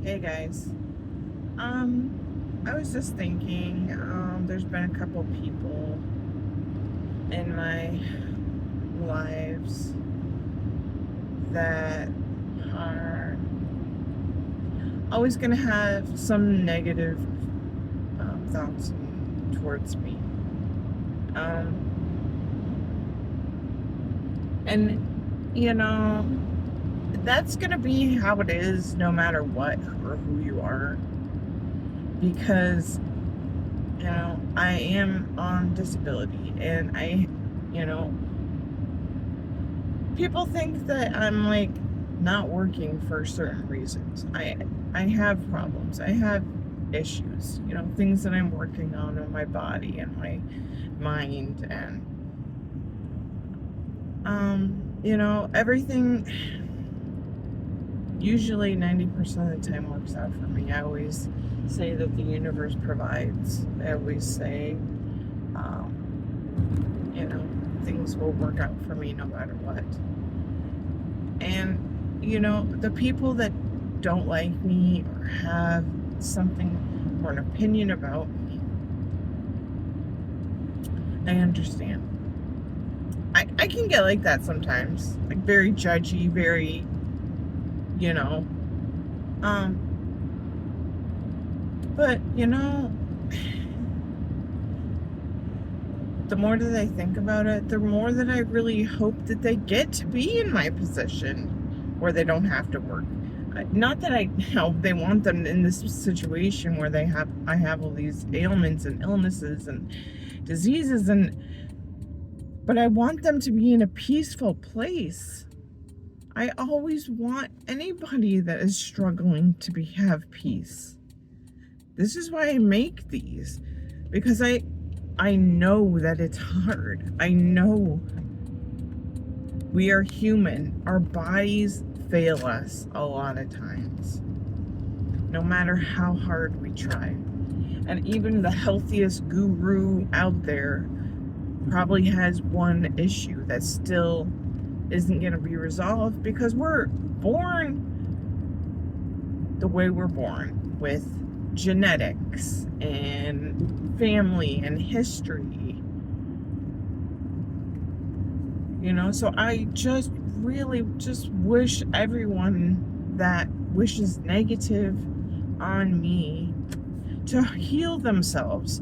Hey guys. I was just thinking, there's been a couple people in my lives that are always gonna have some negative thoughts towards me. Um, and that's gonna be how it is no matter what or who you are, because I am on disability, and you know, people think that I'm like not working for certain reasons. I have problems. I have issues, things that I'm working on in my body and my mind, and everything usually 90% of the time works out for me. I always say that the universe provides. I always say things will work out for me no matter what. And, the people that don't like me or have something or an opinion about me, I understand. I can get like that sometimes, like very judgy, very, you know, um, but, the more that I think about it, the more that I really hope that they get to be in my position where they don't have to work. Not that they want them in this situation where I have all these ailments and illnesses and diseases, but I want them to be in a peaceful place. I always want anybody that is struggling to have peace. This is why I make these, because I know that it's hard. I know we are human. Our bodies fail us a lot of times, no matter how hard we try. And even the healthiest guru out there probably has one issue that still isn't going to be resolved, because we're born the way we're born, with genetics and family and history. So I just really just wish everyone that wishes negative on me to heal themselves,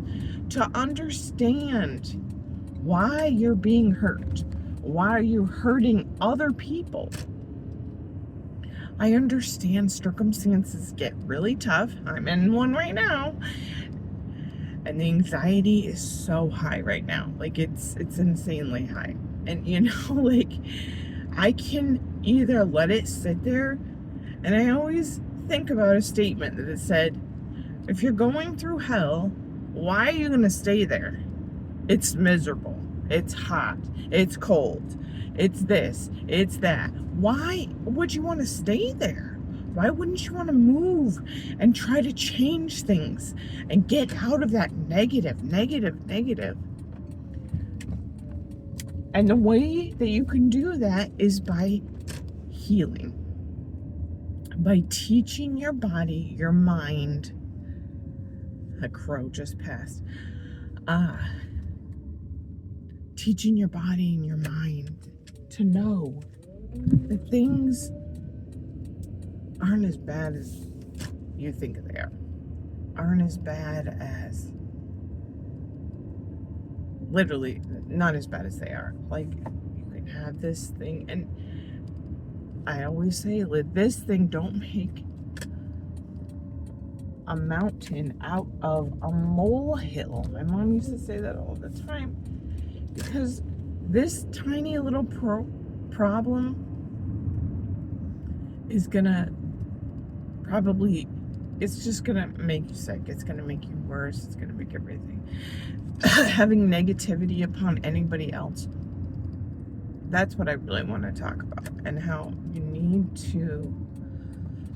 to understand why you're being hurt, why you're hurting other people. I understand circumstances get really tough. I'm in one right now, and the anxiety is so high right now. Like it's insanely high. And like, I can either let it sit there, and I always think about a statement that it said, if you're going through hell, why are you going to stay there? It's miserable. It's hot. It's cold. It's this. It's that. Why would you want to stay there? Why wouldn't you want to move and try to change things and get out of that negative? And the way that you can do that is by healing, by teaching your body, your mind. A crow just passed. Teaching your body and your mind to know that things aren't as bad as you think they are. Aren't as bad as, literally, not as bad as they are. Like, you can have this thing, and I always say, this thing don't make a mountain out of a molehill. My mom used to say that all the time, because this tiny little problem is gonna it's just gonna make you sick. It's gonna make you worse. It's gonna make everything. Having negativity upon anybody else, that's what I really want to talk about, and how you need to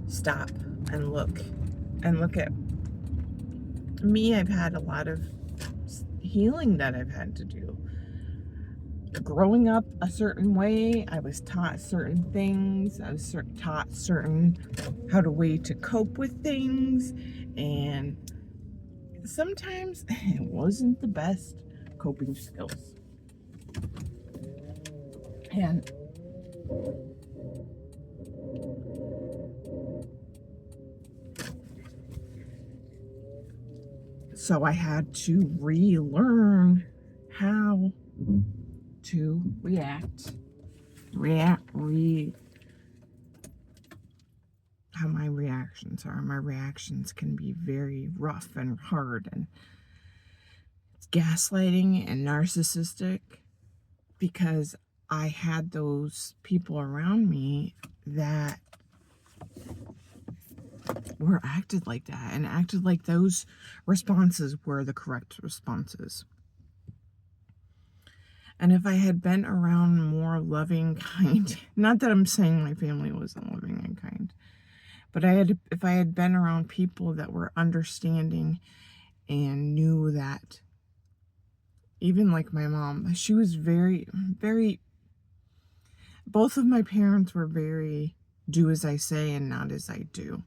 stop and look at me. I've had a lot of healing that I've had to do. growing up a certain way. I was taught certain things. I was taught certain how to way to cope with things, and sometimes it wasn't the best coping skills. And so I had to relearn how to how my reactions are. My reactions can be very rough and hard, and it's gaslighting and narcissistic, because I had those people around me that were acted like that, and acted like those responses were the correct responses. And if I had been around more loving, kind, not that I'm saying my family wasn't loving and kind, but if I had been around people that were understanding and knew that, even like my mom, she was very, very, both of my parents were very do as I say and not as I do.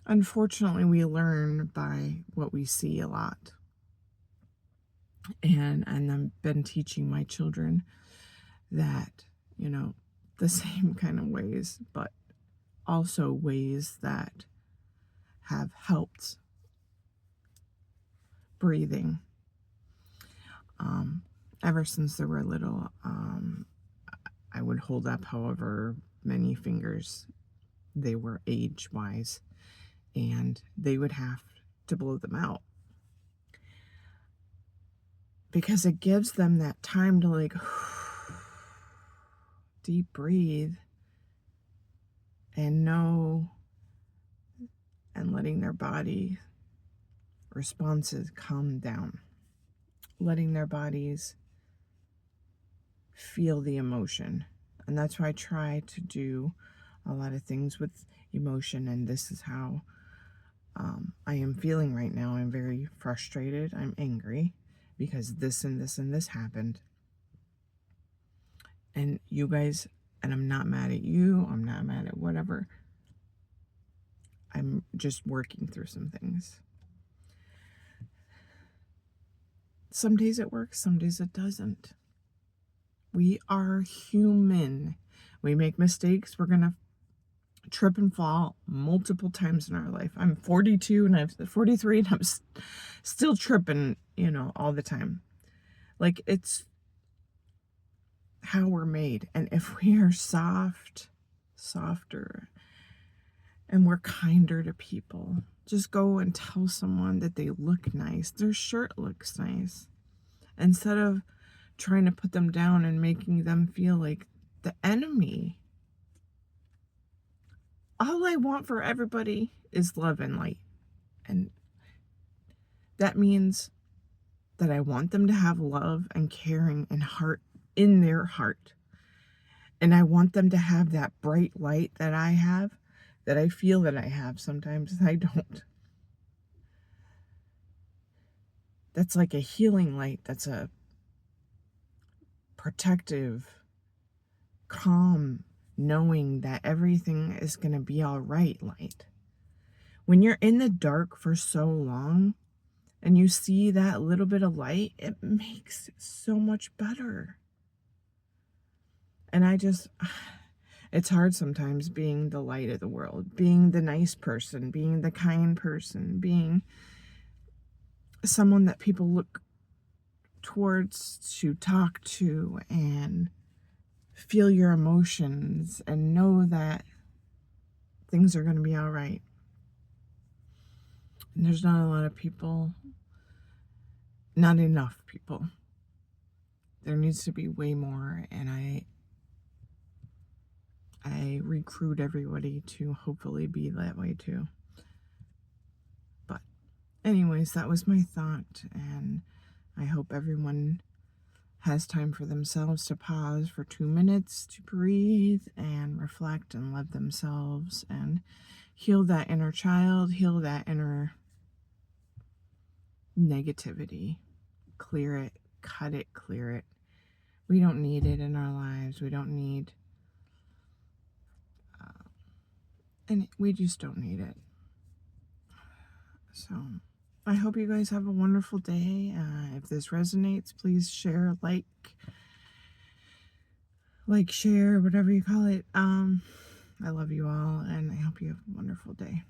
Unfortunately, we learn by what we see a lot. And I've been teaching my children that, the same kind of ways, but also ways that have helped breathing. Ever since they were little, I would hold up however many fingers they were age-wise, and they would have to blow them out, because it gives them that time to like deep breathe and know, and letting their body responses calm down, letting their bodies feel the emotion. And that's why I try to do a lot of things with emotion, and this is how I am feeling right now. I'm very frustrated. I'm angry because this and this and this happened. And you guys, and I'm not mad at you, I'm not mad at whatever. I'm just working through some things. Some days it works, some days it doesn't. We are human. We make mistakes. We're going to trip and fall multiple times in our life. I'm 42 and I'm 43 and I'm still tripping, all the time. Like, it's how we're made. And if we are softer, and we're kinder to people, just go and tell someone that they look nice, their shirt looks nice, instead of trying to put them down and making them feel like the enemy. All I want for everybody is love and light. And that means that I want them to have love and caring and heart in their heart. And I want them to have that bright light that I have, that I feel that I have. Sometimes I don't. That's like a healing light. That's a protective, calm, knowing that everything is going to be all right light. When you're in the dark for so long and you see that little bit of light, it makes it so much better. And it's hard sometimes being the light of the world, being the nice person, being the kind person, being someone that people look towards to talk to and feel your emotions and know that things are going to be all right. And there's not a lot of people, not enough people. There needs to be way more, and I recruit everybody to hopefully be that way too. But anyways, that was my thought, and I hope everyone has time for themselves to pause for 2 minutes to breathe and reflect and love themselves and heal that inner child, heal that inner negativity, clear it, cut it, clear it, We don't need it in our lives. We don't need, and we just don't need it. So I hope you guys have a wonderful day. If this resonates, please share, share, whatever you call it. I love you all, and I hope you have a wonderful day.